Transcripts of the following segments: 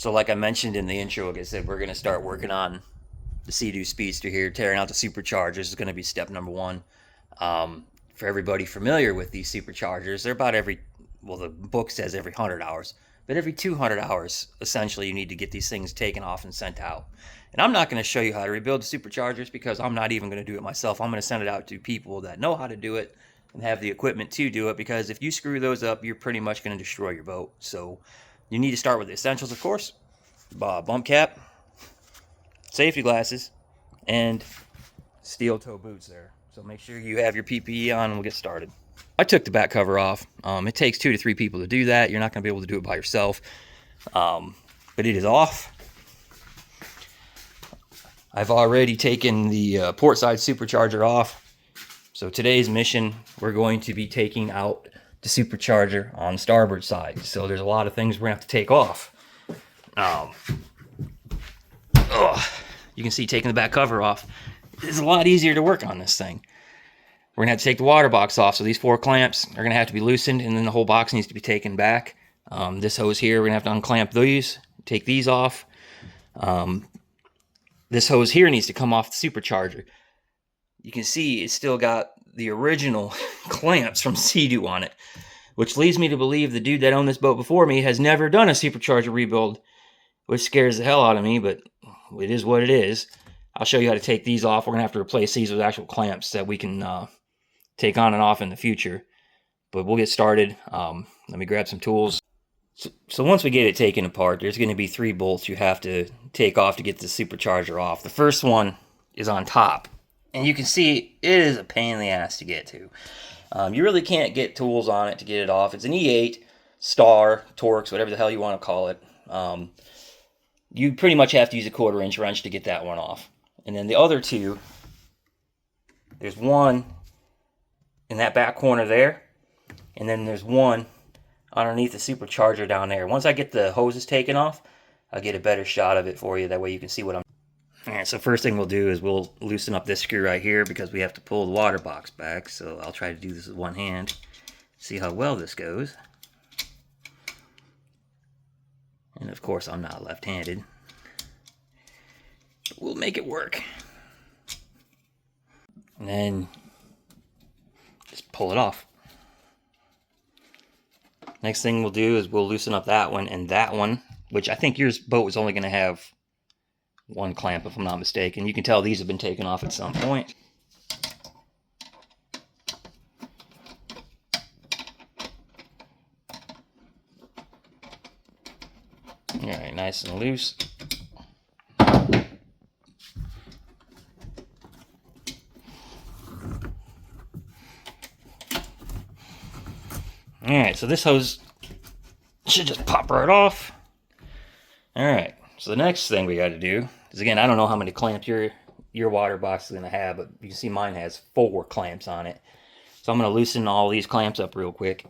So like I mentioned in the intro, like I said, we're going to start working on the Sea Doo Speedster here. Tearing out the superchargers is going to be step number one. For everybody familiar with these superchargers, they're about every, well, the book says every 100 hours, but every 200 hours, essentially, you need to get these things taken off and sent out. And I'm not going to show you how to rebuild the superchargers because I'm not even going to do it myself. I'm going to send it out to people that know how to do it and have the equipment to do it, because if you screw those up, you're pretty much going to destroy your boat. So you need to start with the essentials, of course. Bump cap, safety glasses, and steel toe boots there. So make sure you have your PPE on and we'll get started. I took the back cover off. It takes 2 to 3 people to do that. You're not going to be able to do it by yourself. But it is off. I've already taken the port side supercharger off. So today's mission, we're going to be taking out the supercharger on the starboard side. So there's a lot of things we're going to have to take off. You can see taking the back cover off is a lot easier to work on this thing. We're going to have to take the water box off. So these 4 clamps are going to have to be loosened, and then the whole box needs to be taken back. This hose here, we're going to have to unclamp these, take these off. This hose here needs to come off the supercharger. You can see it's still got the original clamps from Sea Doo on it, which leads me to believe the dude that owned this boat before me has never done a supercharger rebuild, which scares the hell out of me, but it is what it is. I'll show you how to take these off. We're going to have to replace these with actual clamps that we can take on and off in the future. But we'll get started. Let me grab some tools. So once we get it taken apart, there's going to be 3 bolts you have to take off to get the supercharger off. The first one is on top. And you can see it is a pain in the ass to get to. You really can't get tools on it to get it off. It's an E8, Star, Torx, whatever the hell you want to call it. You pretty much have to use a 1/4-inch wrench to get that one off. And then the other 2, there's one in that back corner there, and then there's one underneath the supercharger down there. Once I get the hoses taken off, I'll get a better shot of it for you. That way you can see what I'm... Alright, so first thing we'll do is we'll loosen up this screw right here because we have to pull the water box back. So I'll try to do this with one hand. See how well this goes. And of course I'm not left-handed. But we'll make it work. And then just pull it off. Next thing we'll do is we'll loosen up that one and that one, which I think your boat was only going to have 1 clamp if I'm not mistaken. You can tell these have been taken off at some point. Alright, nice and loose. Alright, so this hose should just pop right off. Alright, so the next thing we got to do is, again, I don't know how many clamps your water box is going to have, but you can see mine has 4 clamps on it. So I'm going to loosen all these clamps up real quick.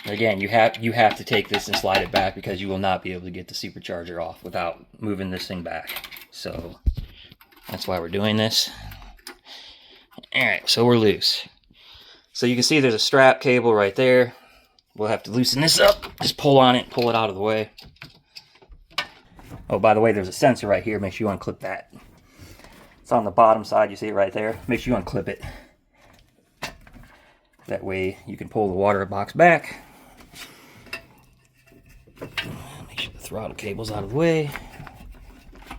Again, you have to take this and slide it back because you will not be able to get the supercharger off without moving this thing back. So that's why we're doing this. Alright, so we're loose. So you can see there's a strap cable right there. We'll have to loosen this up. Just pull on it, pull it out of the way. Oh, by the way, there's a sensor right here. Make sure you unclip that. It's on the bottom side. You see it right there. Make sure you unclip it. That way you can pull the water box back. Make sure the throttle cable's out of the way.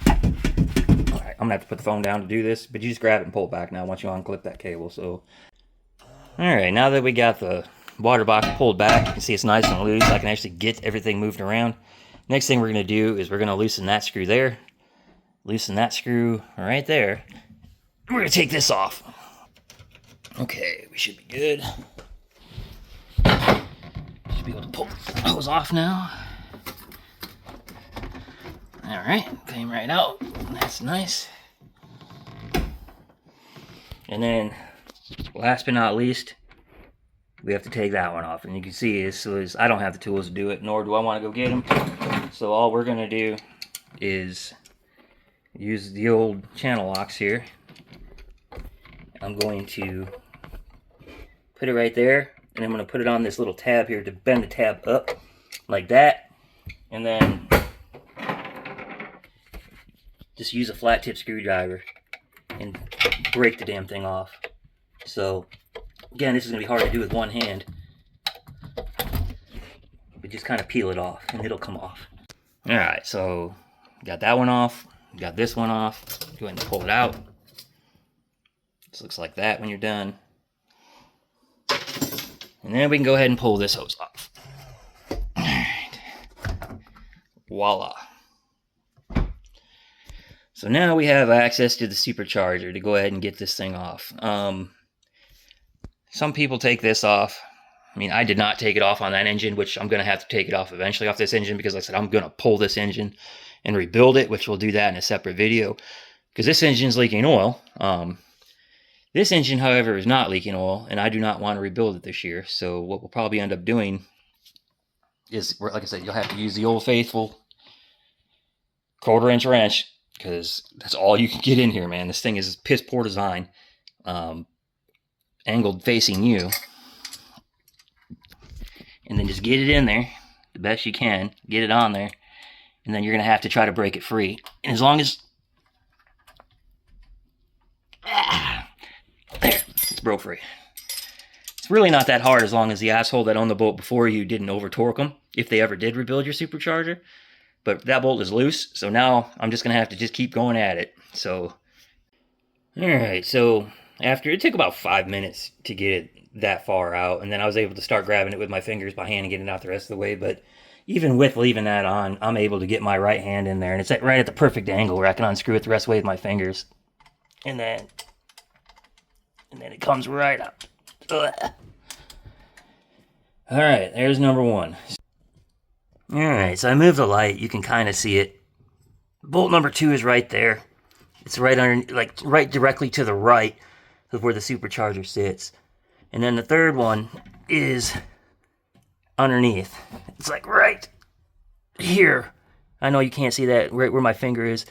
Alright, I'm going to have to put the phone down to do this, but you just grab it and pull it back now once you unclip that cable. So, alright, now that we got the water box pulled back, you can see it's nice and loose. I can actually get everything moved around. Next thing we're going to do is we're going to loosen that screw there. Loosen that screw right there. We're going to take this off. Okay, we should be good. Should be able to pull the hose off now. Alright, came right out. That's nice. And then, last but not least, we have to take that one off. And you can see I don't have the tools to do it, nor do I want to go get them. So all we're going to do is use the old channel locks here. I'm going to put it right there, and I'm going to put it on this little tab here to bend the tab up like that, and then just use a flat tip screwdriver and break the damn thing off. So again, this is going to be hard to do with one hand, but just kind of peel it off and it'll come off. Alright, so got that one off, got this one off. Go ahead and pull it out. This looks like that when you're done. And then we can go ahead and pull this hose off. Alright. Voila. So now we have access to the supercharger to go ahead and get this thing off. Some people take this off. I mean, I did not take it off on that engine, which I'm going to have to take it off eventually off this engine, because like I said, I'm going to pull this engine and rebuild it, which we'll do that in a separate video, because this engine's leaking oil. This engine, however, is not leaking oil, and I do not want to rebuild it this year. So what we'll probably end up doing is, like I said, you'll have to use the old faithful 1/4-inch wrench, because that's all you can get in here, man. This thing is piss poor design, angled facing you. And then just get it in there the best you can, get it on there, and then you're going to have to try to break it free. And as long as... there, it's broke free. It's really not that hard, as long as the asshole that owned the boat before you didn't over-torque them, if they ever did rebuild your supercharger. But that bolt is loose, so now I'm just going to have to just keep going at it. So, alright, so after, it took about 5 minutes to get it that far out, and then I was able to start grabbing it with my fingers by hand and getting it out the rest of the way. But even with leaving that on, I'm able to get my right hand in there, and it's right at the perfect angle where I can unscrew it the rest of the way with my fingers. And then it comes right out. Alright, there's number one. Alright, so I moved the light. You can kind of see it. Bolt number 2 is right there. It's right under, like right directly to the right of where the supercharger sits. And then the third one is underneath. It's like right here. I know you can't see that, right where my finger is.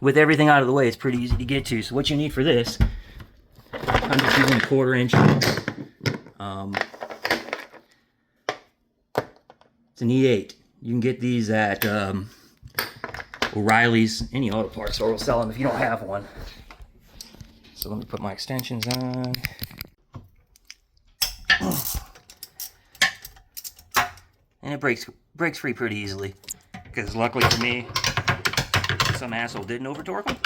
With everything out of the way, it's pretty easy to get to. So what you need for this, I'm just using a 1/4-inch. It's an E8. You can get these at O'Reilly's, any auto parts store will sell them if you don't have one. So let me put my extensions on. And it breaks free pretty easily, because luckily for me, some asshole didn't over-torque them.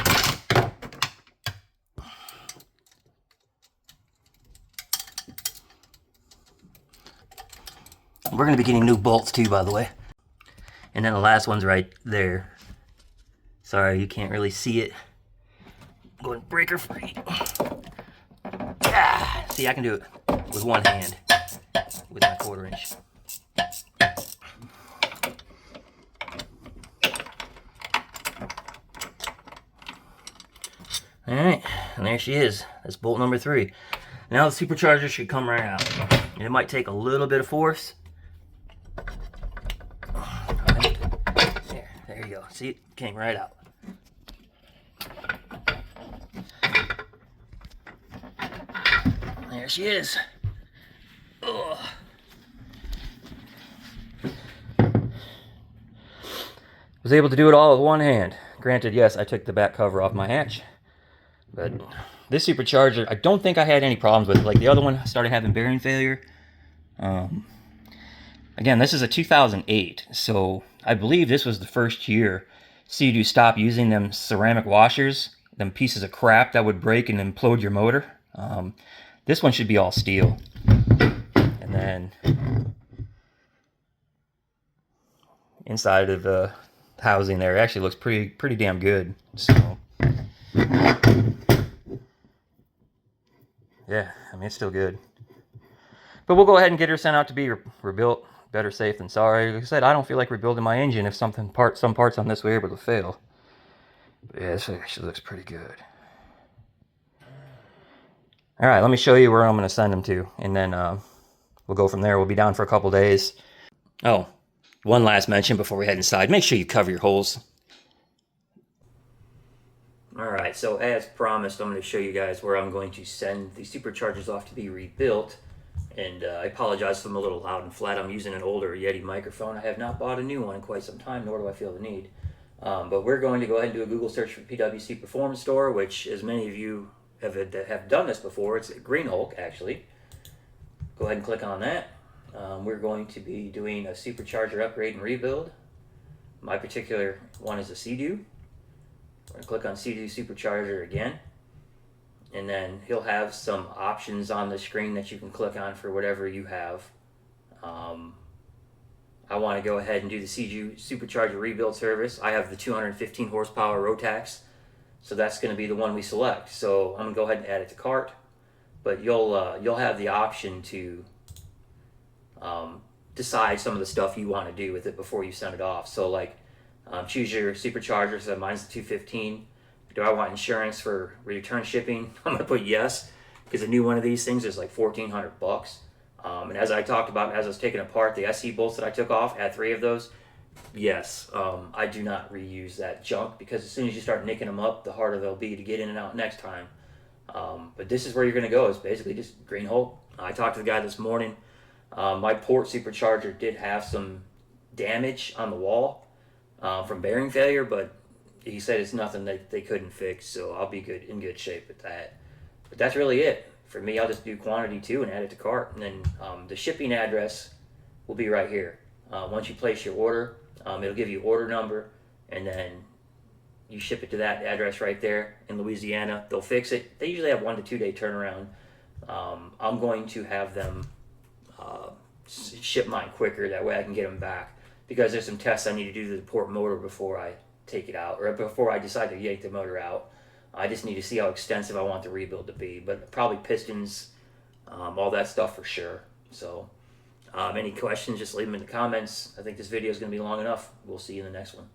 We're going to be getting new bolts too, by the way. And then the last one's right there. Sorry, you can't really see it. Going breaker free. Ah, see, I can do it with one hand with my 1/4-inch. Alright, and there she is. That's bolt number 3. Now the supercharger should come right out. And it might take a little bit of force. There you go. See, it came right out. There she is. Ugh. Was able to do it all with one hand. Granted, yes, I took the back cover off my hatch. But this supercharger, I don't think I had any problems with it. Like the other one, I started having bearing failure. Again, this is a 2008, so I believe this was the first year Sea Doo stopped using them ceramic washers, them pieces of crap that would break and implode your motor. This one should be all steel. And then inside of the housing there, it actually looks pretty damn good. So yeah, I mean, it's still good. But we'll go ahead and get her sent out to be rebuilt. Better safe than sorry. Like I said, I don't feel like rebuilding my engine if some parts on this were able to fail. But yeah, this actually looks pretty good. Alright, let me show you where I'm going to send them to. And then we'll go from there. We'll be down for a couple days. Oh, one last mention before we head inside. Make sure you cover your holes. Alright, so as promised, I'm going to show you guys where I'm going to send the superchargers off to be rebuilt. And I apologize if I'm a little loud and flat. I'm using an older Yeti microphone. I have not bought a new one in quite some time, nor do I feel the need. But we're going to go ahead and do a Google search for PWC Performance Store, which, as many of you have done this before, it's Green Hulk, actually. Go ahead and click on that. We're going to be doing a supercharger upgrade and rebuild. My particular one is a Sea Doo. We're going to click on Sea Doo Supercharger again. And then he'll have some options on the screen that you can click on for whatever you have. I want to go ahead and do the Sea Doo Supercharger rebuild service. I have the 215 horsepower rotax, so that's going to be the one we select. So I'm going to go ahead and add it to cart. But you'll have the option to decide some of the stuff you want to do with it before you send it off. So like choose your supercharger. So mine's the 215. Do I want insurance for return shipping? I'm gonna put yes, because a new one of these things is like $1,400. And as I talked about, as I was taking apart the SE bolts that I took off, I had 3 of those. Yes, I do not reuse that junk, because as soon as you start nicking them up, the harder they'll be to get in and out next time. But this is where you're gonna go. It's basically just Green Hulk. I talked to the guy this morning. My port supercharger did have some damage on the wall from bearing failure, but he said it's nothing that they couldn't fix, so I'll be in good shape with that. But that's really it. For me, I'll just do quantity 2 and add it to cart. And then the shipping address will be right here. Once you place your order, it'll give you order number, and then you ship it to that address right there in Louisiana. They'll fix it. They usually have 1 to 2 day turnaround. I'm going to have them ship mine quicker. That way I can get them back, because there's some tests I need to do to the port motor before I take it out, or before I decide to yank the motor out. I just need to see how extensive I want the rebuild to be, but probably pistons, all that stuff for sure. So any questions, just leave them in the comments. I think this video is going to be long enough. We'll see you in the next one.